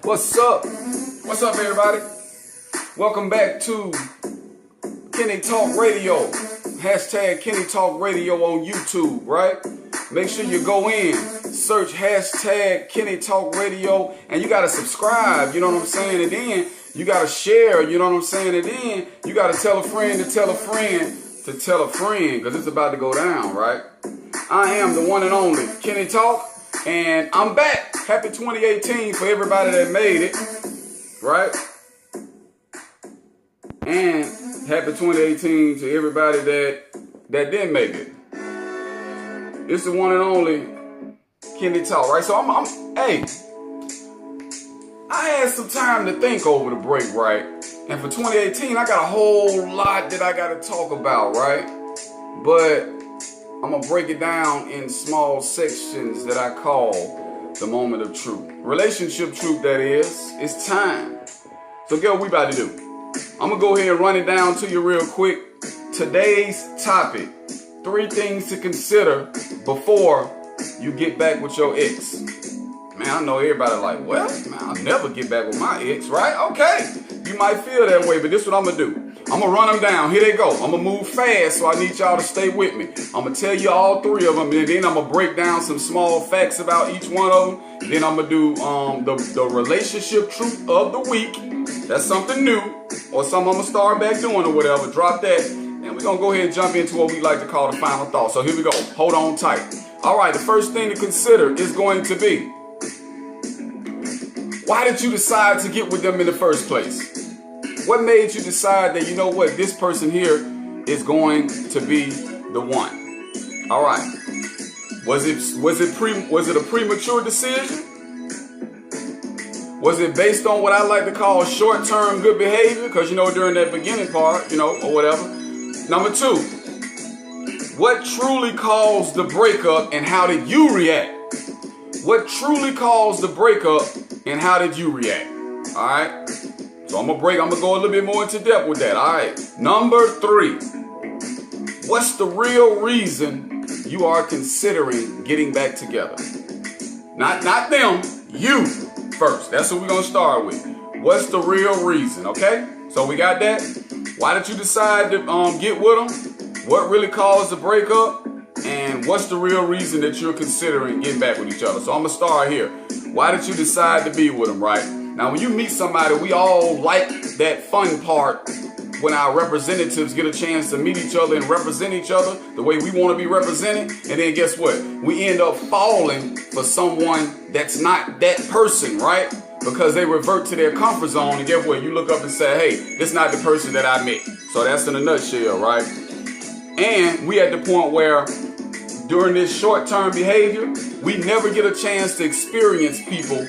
What's up? What's up, everybody? Welcome back to Kenny Talk Radio. Hashtag Kenny Talk Radio on YouTube, right? Make sure you go in, search hashtag Kenny Talk Radio, and you gotta subscribe, you know what I'm saying? And then you gotta share, you know what I'm saying? And then you gotta tell a friend to tell a friend to tell a friend, because it's about to go down, right? I am the one and only Kenny Talk, and I'm back. Happy 2018 for everybody that made it, right? And happy 2018 to everybody that didn't make it. It's the one and only Kenny Talk, right? So hey, I had some time to think over the break, right? And for 2018, I got a whole lot that I got to talk about, right? But I'm going to break it down in small sections that I call the moment of truth. Relationship truth, that is. It's time. So guess what we about to do? I'm going to go ahead and run it down to you real quick. Today's topic: 3 things to consider before you get back with your ex. Man, I know everybody like, well, man, I'll never get back with my ex, right? Okay, you might feel that way, but this is what I'm going to do. I'm going to run them down. Here they go. I'm going to move fast, so I need y'all to stay with me. I'm going to tell you all 3 of them, and then I'm going to break down some small facts about each one of them. Then I'm going to do the relationship truth of the week. That's something new, or something I'm going to start back doing or whatever. Drop that, and we're going to go ahead and jump into what we like to call the final thought. So here we go. Hold on tight. All right, the first thing to consider is going to be, why did you decide to get with them in the first place? What made you decide that, you know what, this person here is going to be the one? All right. Was it a premature decision? Was it based on what I like to call short-term good behavior? Because, you know, during that beginning part, you know, or whatever. Number 2, what truly caused the breakup and how did you react? What truly caused the breakup and how did you react? All right. So I'm going to go a little bit more into depth with that. All right. Number 3, what's the real reason you are considering getting back together? Not them, you first. That's what we're going to start with. What's the real reason? Okay. So we got that. Why did you decide to get with them? What really caused the breakup? And what's the real reason that you're considering getting back with each other? So I'm going to start here. Why did you decide to be with them, right? Now, when you meet somebody, we all like that fun part when our representatives get a chance to meet each other and represent each other the way we want to be represented. And then guess what? We end up falling for someone that's not that person, right? Because they revert to their comfort zone. And guess what? You look up and say, hey, this is not the person that I met. So that's in a nutshell, right? And we at the point where during this short-term behavior, we never get a chance to experience people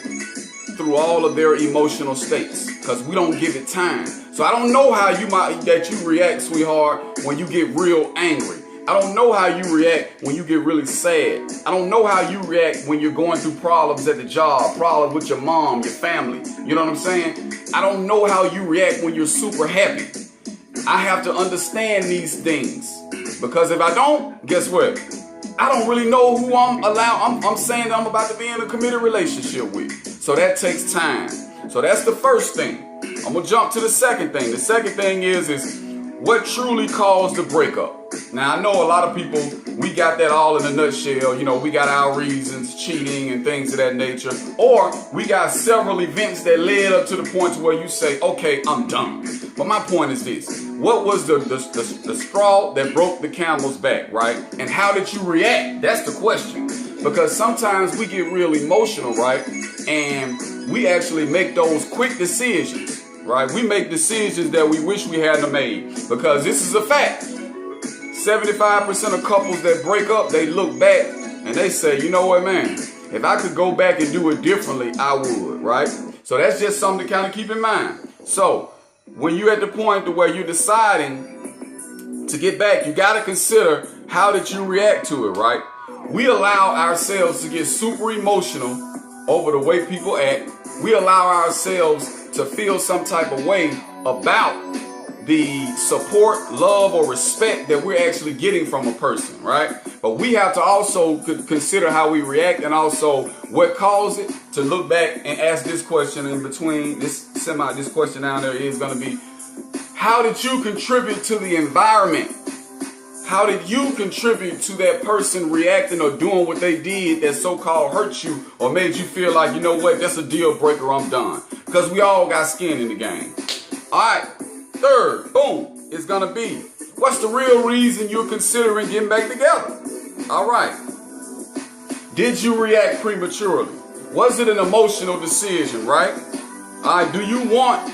through all of their emotional states because we don't give it time. So I don't know how you react, sweetheart, when you get real angry. I don't know how you react when you get really sad. I don't know how you react when you're going through problems at the job, problems with your mom, your family. You know what I'm saying? I don't know how you react when you're super happy. I have to understand these things because if I don't, guess what? I don't really know who I'm saying that I'm about to be in a committed relationship with. So that takes time. So that's the first thing. I'm going to jump to the second thing. The second thing is what truly caused the breakup. Now, I know a lot of people, we got that all in a nutshell. You know, we got our reasons, cheating and things of that nature. Or we got several events that led up to the point where you say, okay, I'm done. But my point is this. What was the straw that broke the camel's back, right? And how did you react? That's the question. Because sometimes we get real emotional, right? And we actually make those quick decisions, right? We make decisions that we wish we hadn't made. Because this is a fact. 75% of couples that break up, they look back and they say, you know what, man, if I could go back and do it differently, I would, right? So that's just something to kind of keep in mind. So when you're at the point to where you're deciding to get back, you got to consider how did you react to it, right? We allow ourselves to get super emotional over the way people act. We allow ourselves to feel some type of way about the support, love, or respect that we're actually getting from a person, right? But we have to also consider how we react and also what caused it, to look back and ask this question in between. This question down there is going to be, how did you contribute to the environment? How did you contribute to that person reacting or doing what they did that so-called hurt you or made you feel like, you know what, that's a deal breaker, I'm done? Because we all got skin in the game. All right, third, boom, is going to be, what's the real reason you're considering getting back together? All right. Did you react prematurely? Was it an emotional decision, right? All right, do you want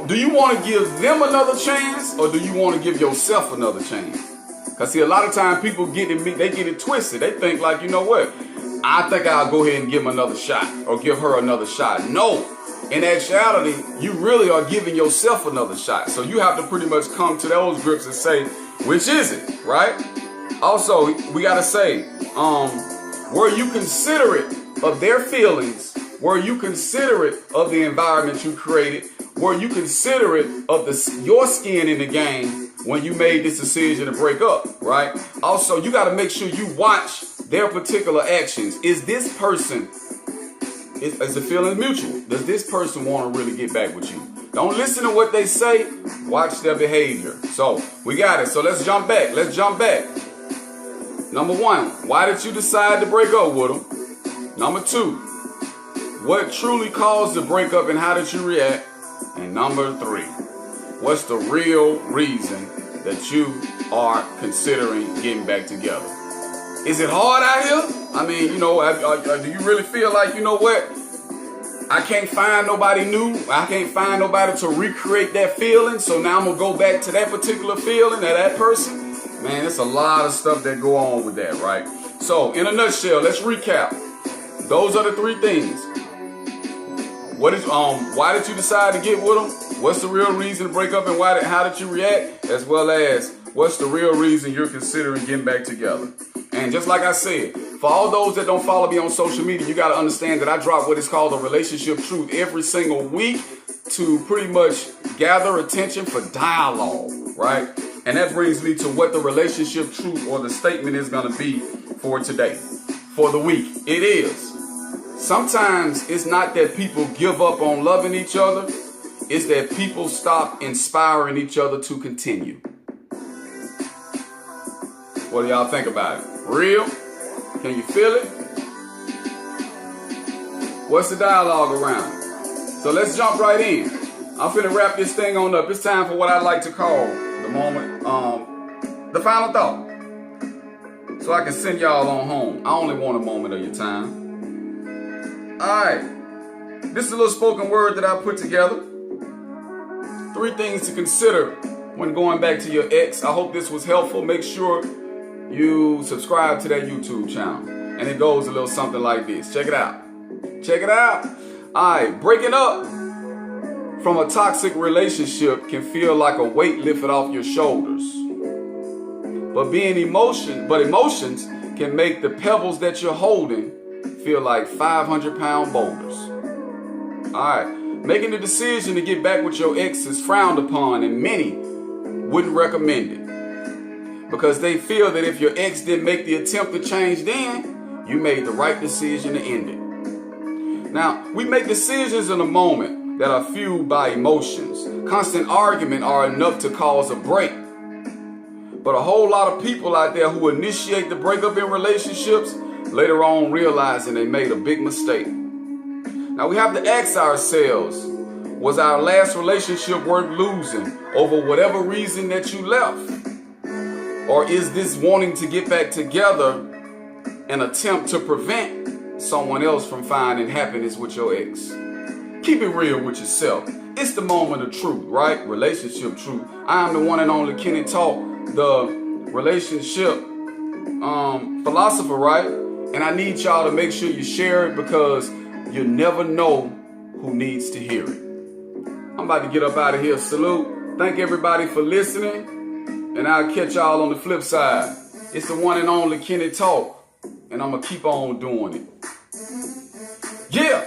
to give them another chance, or do you want to give yourself another chance? Because see, a lot of times people get it twisted. They think like, you know what? I think I'll go ahead and give him another shot or give her another shot. No. In actuality, you really are giving yourself another shot. So you have to pretty much come to those grips and say, which is it, right? Also, we got to say, were you considerate of their feelings? Were you considerate of the environment you created? Were you considerate of your skin in the game when you made this decision to break up, right? Also, you got to make sure you watch their particular actions. Is this person, is the feeling mutual? Does this person want to really get back with you? Don't listen to what they say. Watch their behavior. So we got it. So let's jump back. Number one, why did you decide to break up with them? Number two, what truly caused the breakup and how did you react? And number three, what's the real reason that you are considering getting back together? Is it hard out here? I mean, you know, do you really feel like, you know what? I can't find nobody new. I can't find nobody to recreate that feeling. So now I'm going to go back to that particular feeling, that person. Man, there's a lot of stuff that go on with that, right? So in a nutshell, let's recap. Those are the three things. Why did you decide to get with them? What's the real reason to break up, and how did you react? As well as what's the real reason you're considering getting back together? And just like I said, for all those that don't follow me on social media, you got to understand that I drop what is called a relationship truth every single week to pretty much gather attention for dialogue, right? And that brings me to what the relationship truth or the statement is going to be for today, for the week. It is. Sometimes it's not that people give up on loving each other. It's that people stop inspiring each other to continue. What do y'all think about it? Real? Can you feel it? What's the dialogue around it? So let's jump right in. I'm finna wrap this thing on up. It's time for what I like to call the moment, the final thought. So I can send y'all on home. I only want a moment of your time. Alright, this is a little spoken word that I put together. 3 things to consider when going back to your ex. I hope this was helpful. Make sure you subscribe to that YouTube channel. And it goes a little something like this. Check it out. Alright, breaking up from a toxic relationship can feel like a weight lifted off your shoulders. But emotions can make the pebbles that you're holding feel like 500-pound boulders. Alright, making the decision to get back with your ex is frowned upon, and many wouldn't recommend it. Because they feel that if your ex didn't make the attempt to change then, you made the right decision to end it. Now, we make decisions in a moment that are fueled by emotions. Constant argument are enough to cause a break. But a whole lot of people out there who initiate the breakup in relationships later on realizing they made a big mistake. Now we have to ask ourselves, was our last relationship worth losing over whatever reason that you left? Or is this wanting to get back together an attempt to prevent someone else from finding happiness with your ex? Keep it real with yourself. It's the moment of truth, right? Relationship truth. I am the one and only Kenny Talk, the relationship philosopher, right? And I need y'all to make sure you share it because you never know who needs to hear it. I'm about to get up out of here. Salute. Thank everybody for listening. And I'll catch y'all on the flip side. It's the one and only Kenny Talk. And I'm going to keep on doing it. Yeah.